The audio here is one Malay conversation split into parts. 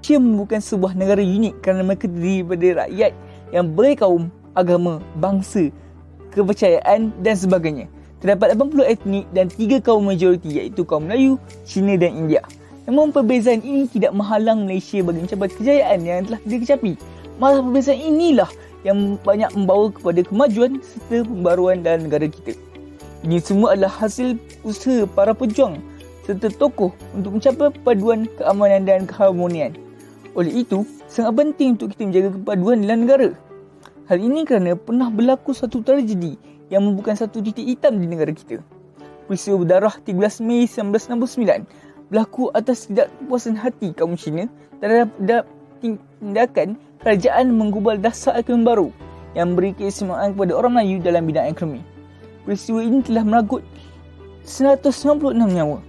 Malaysia bukan sebuah negara unik kerana mereka terdiri daripada rakyat yang berkaum, agama, bangsa, kepercayaan dan sebagainya. Terdapat 80 etnik dan 3 kaum majoriti iaitu kaum Melayu, Cina dan India. Namun perbezaan ini tidak menghalang Malaysia bagi mencapai kejayaan yang telah dikecapi. Malah perbezaan inilah yang banyak membawa kepada kemajuan serta pembaruan dalam negara kita. Ini semua adalah hasil usaha para pejuang serta tokoh untuk mencapai perpaduan, keamanan dan keharmonian. Oleh itu, sangat penting untuk kita menjaga kepaduan dalam negara. Hal ini kerana pernah berlaku satu tragedi yang membubuhkan satu titik hitam di negara kita. Peristiwa berdarah 13 Mei 1969 berlaku atas ketidakpuasan hati kaum Cina terhadap tindakan kerajaan menggubal dasar ekonomi baru yang memberi keistimewaan kepada orang Melayu dalam bidang ekonomi. Peristiwa ini telah merenggut 196 nyawa.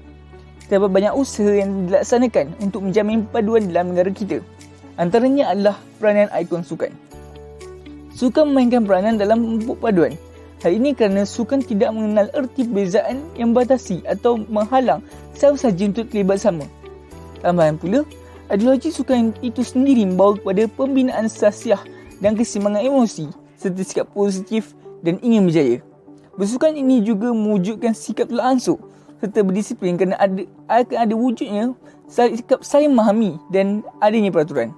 Terdapat banyak usaha yang dilaksanakan untuk menjamin perpaduan dalam negara kita. Antaranya adalah peranan ikon sukan. Sukan memainkan peranan dalam memupuk paduan. Hal ini kerana sukan tidak mengenal erti perbezaan yang membatasi atau menghalang siapa sahaja untuk terlibat sama. Tambahan pula, ideologi sukan itu sendiri membawa kepada pembinaan sasiah dan keseimbangan emosi serta sikap positif dan ingin berjaya. Bersukan ini juga mewujudkan sikap tolak ansur serta berdisiplin kerana akan ada wujudnya sikap saling memahami dan adanya peraturan.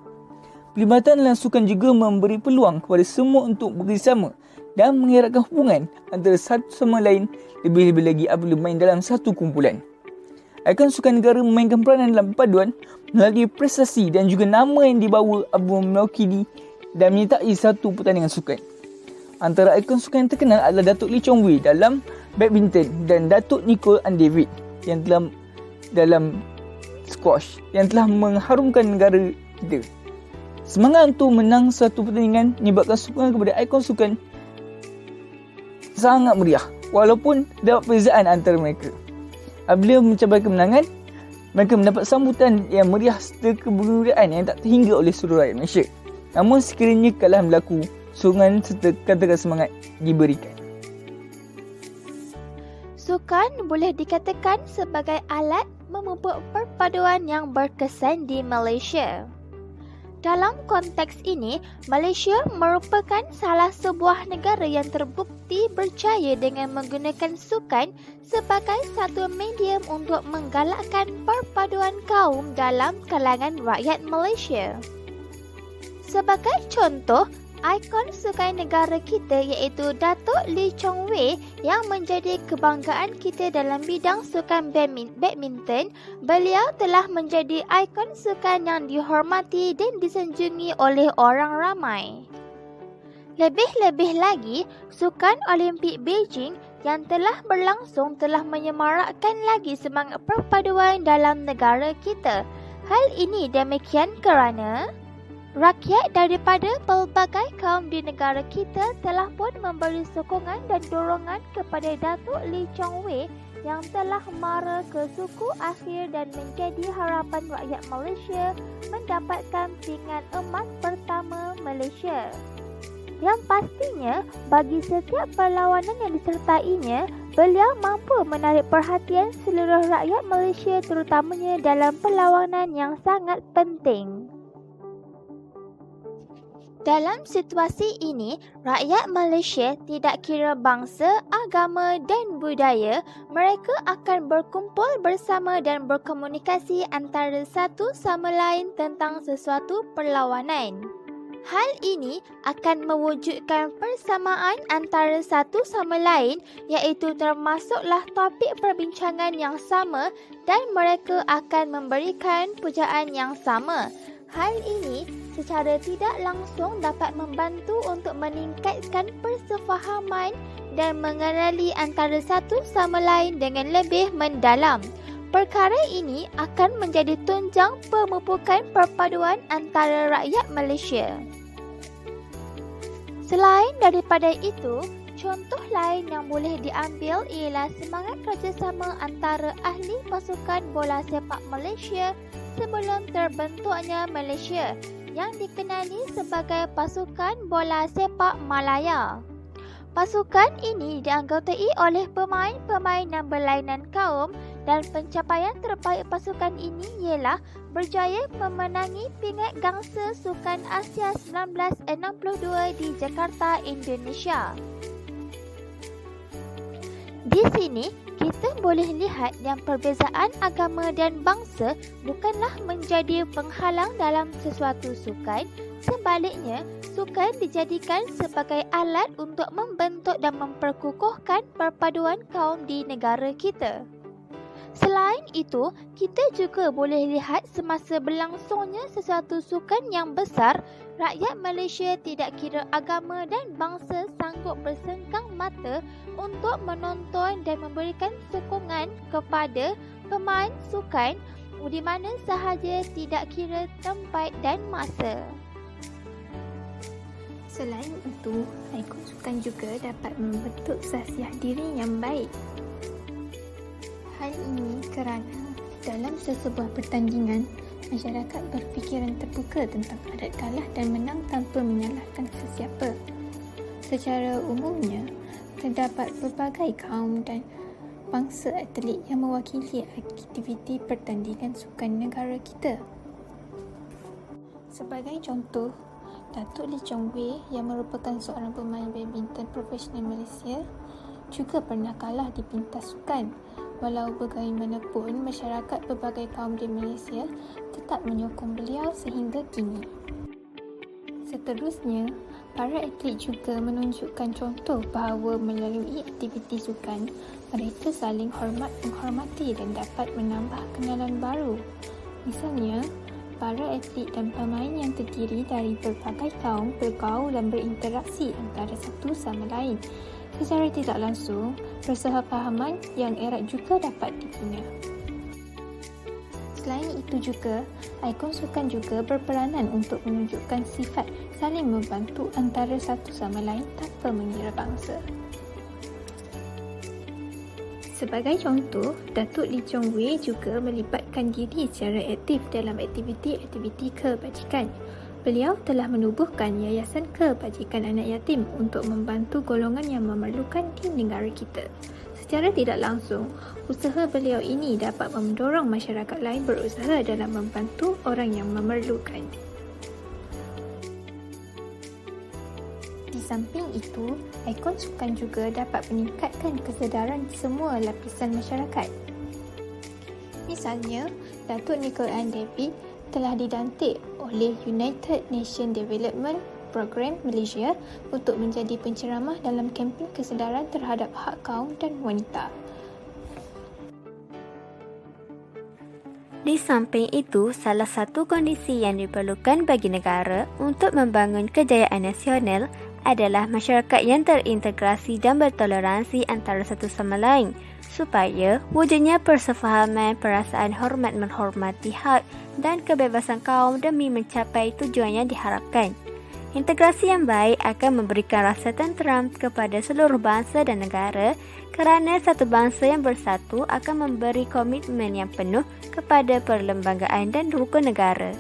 Pelibatan dalam sukan juga memberi peluang kepada semua untuk bekerjasama dan mengeratkan hubungan antara satu sama lain, lebih-lebih lagi apabila main dalam satu kumpulan. Ikon sukan negara memainkan peranan dalam perpaduan melalui prestasi dan juga nama yang dibawa apabila mewakili dan menyertai satu pertandingan sukan. Antara ikon sukan yang terkenal adalah Datuk Lee Chong Wei dalam badminton dan Datuk Nicole and David yang telah dalam squash yang telah mengharumkan negara kita. Semangat untuk menang satu pertandingan menyebabkan sokongan kepada ikon sukan sangat meriah walaupun terdapat perbezaan antara mereka. Apabila mencapai kemenangan, mereka mendapat sambutan yang meriah serta kegembiraan yang tak terhingga oleh seluruh rakyat Malaysia. Namun sekiranya kekalahan berlaku, sokongan serta kata-kata semangat diberikan. Sukan boleh dikatakan sebagai alat memupuk perpaduan yang berkesan di Malaysia. Dalam konteks ini, Malaysia merupakan salah sebuah negara yang terbukti berjaya dengan menggunakan sukan sebagai satu medium untuk menggalakkan perpaduan kaum dalam kalangan rakyat Malaysia. Sebagai contoh, ikon sukan negara kita iaitu Datuk Lee Chong Wei yang menjadi kebanggaan kita dalam bidang sukan badminton. Beliau telah menjadi ikon sukan yang dihormati dan disanjungi oleh orang ramai. Lebih-lebih lagi, sukan Olimpik Beijing yang telah berlangsung telah menyemarakkan lagi semangat perpaduan dalam negara kita. Hal ini demikian kerana rakyat daripada pelbagai kaum di negara kita telah pun memberi sokongan dan dorongan kepada Datuk Lee Chong Wei yang telah mara ke suku akhir dan menjadi harapan rakyat Malaysia mendapatkan pingat emas pertama Malaysia. Yang pastinya, bagi setiap perlawanan yang disertainya, beliau mampu menarik perhatian seluruh rakyat Malaysia terutamanya dalam perlawanan yang sangat penting. Dalam situasi ini, rakyat Malaysia tidak kira bangsa, agama dan budaya, mereka akan berkumpul bersama dan berkomunikasi antara satu sama lain tentang sesuatu perlawanan. Hal ini akan mewujudkan persamaan antara satu sama lain iaitu termasuklah topik perbincangan yang sama dan mereka akan memberikan pujaan yang sama. Hal ini secara tidak langsung dapat membantu untuk meningkatkan persefahaman dan mengenali antara satu sama lain dengan lebih mendalam. Perkara ini akan menjadi tunjang pemupukan perpaduan antara rakyat Malaysia. Selain daripada itu, contoh lain yang boleh diambil ialah semangat kerjasama antara ahli pasukan bola sepak Malaysia sebelum terbentuknya Malaysia yang dikenali sebagai Pasukan Bola Sepak Malaya. Pasukan ini dianggotai oleh pemain-pemain yang berlainan kaum dan pencapaian terbaik pasukan ini ialah berjaya memenangi pingat gangsa Sukan Asia 1962 di Jakarta, Indonesia. Di sini, kita boleh lihat yang perbezaan agama dan bangsa bukanlah menjadi penghalang dalam sesuatu sukan. Sebaliknya, sukan dijadikan sebagai alat untuk membentuk dan memperkukuhkan perpaduan kaum di negara kita. Selain itu, kita juga boleh lihat semasa berlangsungnya sesuatu sukan yang besar, rakyat Malaysia tidak kira agama dan bangsa sanggup bersengkang mata untuk menonton dan memberikan sokongan kepada pemain sukan di mana sahaja tidak kira tempat dan masa. Selain itu, ikon sukan juga dapat membentuk sasiah diri yang baik. Hal ini kerana dalam sesebuah pertandingan, masyarakat berfikiran terbuka tentang adat kalah dan menang tanpa menyalahkan sesiapa. Secara umumnya, terdapat pelbagai kaum dan bangsa atlet yang mewakili aktiviti pertandingan sukan negara kita. Sebagai contoh, Datuk Lee Chong Wei yang merupakan seorang pemain badminton profesional Malaysia juga pernah kalah di pentas sukan. Walau bagaimanapun, masyarakat pelbagai kaum di Malaysia tetap menyokong beliau sehingga kini. Seterusnya, para atlet juga menunjukkan contoh bahawa melalui aktiviti sukan, mereka saling menghormati dan dapat menambah kenalan baru. Misalnya, para atlet dan pemain yang terdiri dari pelbagai kaum bergaul dan berinteraksi antara satu sama lain. Secara tidak langsung, persahapahaman yang erat juga dapat dibina. Selain itu juga, ikon sukan juga berperanan untuk menunjukkan sifat saling membantu antara satu sama lain tanpa mengira bangsa. Sebagai contoh, Datuk Lee Chong Wei juga melibatkan diri secara aktif dalam aktiviti-aktiviti kebajikan. Beliau telah menubuhkan Yayasan Kebajikan Anak Yatim untuk membantu golongan yang memerlukan di negara kita. Secara tidak langsung, usaha beliau ini dapat mendorong masyarakat lain berusaha dalam membantu orang yang memerlukan. Di samping itu, ikon sukan juga dapat meningkatkan kesedaran semua lapisan masyarakat. Misalnya, Datuk Nicole Ann David telah dilantik oleh United Nations Development Program Malaysia untuk menjadi penceramah dalam kempen kesedaran terhadap hak kaum dan wanita. Di samping itu, salah satu kondisi yang diperlukan bagi negara untuk membangun kejayaan nasional adalah masyarakat yang terintegrasi dan bertoleransi antara satu sama lain, supaya wujudnya persefahaman, perasaan hormat menghormati hak dan kebebasan kaum demi mencapai tujuan yang diharapkan. Integrasi yang baik akan memberikan rasa tenteram kepada seluruh bangsa dan negara kerana satu bangsa yang bersatu akan memberi komitmen yang penuh kepada perlembagaan dan rukun negara.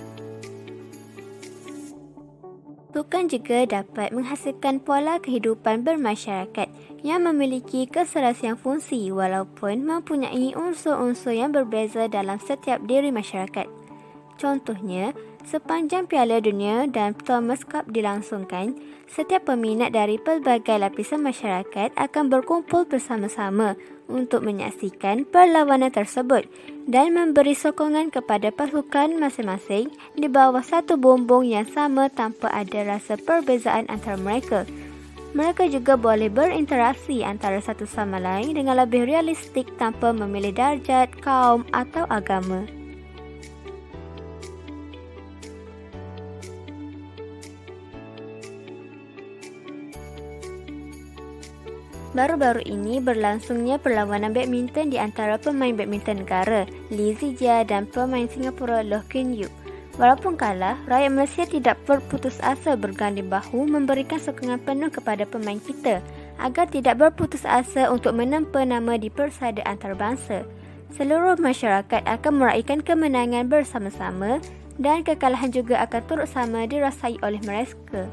Sukan juga dapat menghasilkan pola kehidupan bermasyarakat yang memiliki keserasian fungsi walaupun mempunyai unsur-unsur yang berbeza dalam setiap diri masyarakat. Contohnya, sepanjang Piala Dunia dan Thomas Cup dilangsungkan, setiap peminat dari pelbagai lapisan masyarakat akan berkumpul bersama-sama untuk menyaksikan perlawanan tersebut dan memberi sokongan kepada pasukan masing-masing di bawah satu bumbung yang sama tanpa ada rasa perbezaan antara mereka. Mereka juga boleh berinteraksi antara satu sama lain dengan lebih realistik tanpa memilih darjat, kaum atau agama. Baru-baru ini berlangsungnya perlawanan badminton di antara pemain badminton negara, Lee Zijia dan pemain Singapura Loh Kean Yew. Walaupun kalah, rakyat Malaysia tidak berputus asa berganding bahu memberikan sokongan penuh kepada pemain kita agar tidak berputus asa untuk menempa nama di persada antarabangsa. Seluruh masyarakat akan meraihkan kemenangan bersama-sama dan kekalahan juga akan turut sama dirasai oleh mereka.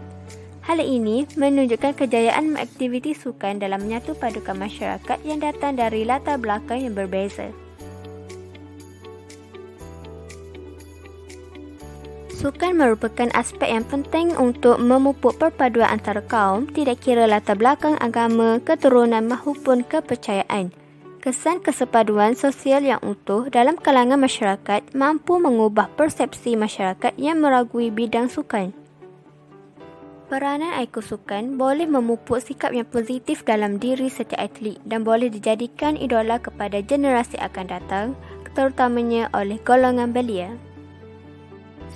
Hal ini menunjukkan kejayaan aktiviti sukan dalam menyatu padukan masyarakat yang datang dari latar belakang yang berbeza. Sukan merupakan aspek yang penting untuk memupuk perpaduan antara kaum, tidak kira latar belakang agama, keturunan maupun kepercayaan. Kesan kesepaduan sosial yang utuh dalam kalangan masyarakat mampu mengubah persepsi masyarakat yang meragui bidang sukan. Peranan ikon sukan boleh memupuk sikap yang positif dalam diri setiap atlet dan boleh dijadikan idola kepada generasi akan datang, terutamanya oleh golongan belia.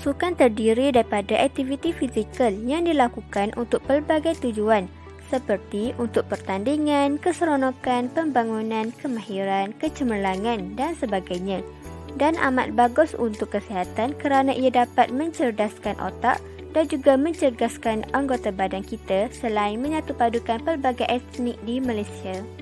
Sukan terdiri daripada aktiviti fizikal yang dilakukan untuk pelbagai tujuan seperti untuk pertandingan, keseronokan, pembangunan, kemahiran, kecemerlangan dan sebagainya, dan amat bagus untuk kesihatan kerana ia dapat mencerdaskan otak dan juga mencerdaskan anggota badan kita selain menyatupadukan pelbagai etnik di Malaysia.